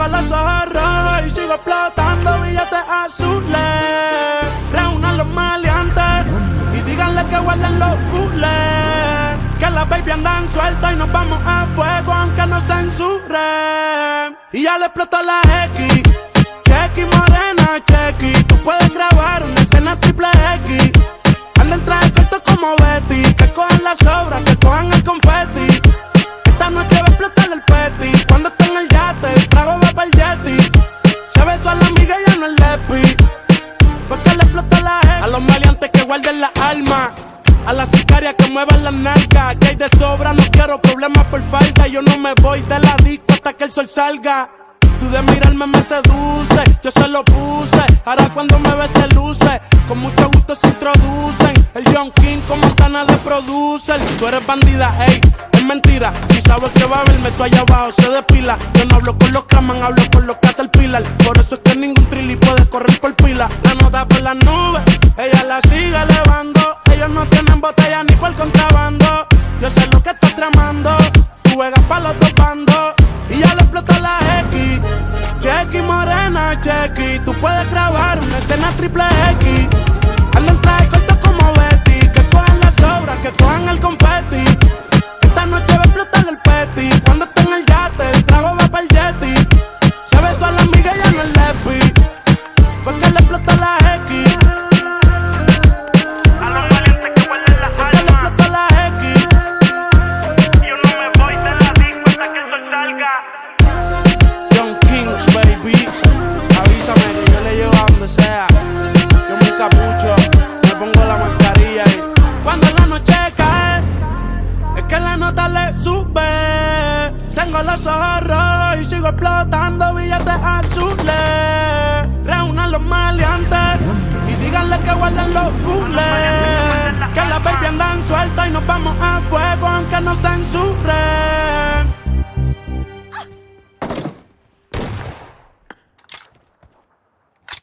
Tengo los ojos rojos y sigo explotando billetes azules. Reúnan los maleantes y díganle que guarden los fules. Que las baby andan sueltas y nos vamos a fuego aunque nos censuren. Y ya le explotó la X. Chequi morena, chequi. Tú puedes grabar una escena triple X. Anda en traje corto como Betty. Que cojan las sobras, que cojan el confeti. Esta noche va a explotar el peti. Cuando esté en el yate, el trago va para el Yeti. Se besó a la amiga y ya no el lepi. Porque le explotó la X. A los maleantes que guarden las armas. A las sicarias que muevan las nalgas. Que hay de sobra, no quiero problemas por falta. Yo no me voy de la disco hasta que el sol salga. Tú de mirarme me seduce, yo se lo puse. Ahora cuando me ves se luce. Con mucho gusto se introducen. El John King con Montana de producer. Tú eres bandida, ey, es mentira. Y sabes que va a verme eso allá abajo se despila. Yo no hablo con los Kraman, hablo con los Caterpillar. Por eso es que ningún trilly puede correr por pila. La nota por las nubes, ella la sigue elevando. Ellos no tienen botella ni por contrabando. Yo sé lo que estás tramando. Tú juegas pa' los dos bandos. Y ya le explotó la X. Chequi morena, chequi. Tú puedes grabar una escena triple X. Anda en traje corto como Betty. Que cojan las sobras, que cojan el confeti. Esta noche va a explotar el peti. Cuando esté en el yate, el trago va para el Yeti. Se besó a la amiga y ya no el lepi. Porque le explotó la X. A los valientes que guarden las Porque le armas. explotó la X. Yo no me voy de la disco hasta que el sol salga. Young Kings, baby. Avísame que yo le llevo a donde sea. Yo me encapucho, me pongo la mascarilla y cuando la noche cae, es que la nota le sube. Tengo los ojos rojos y sigo explotando billetes azules. Reúnan los maleantes y díganle que guarden los fules. Que las baby andan sueltas y nos vamos a fuego aunque nos censuren.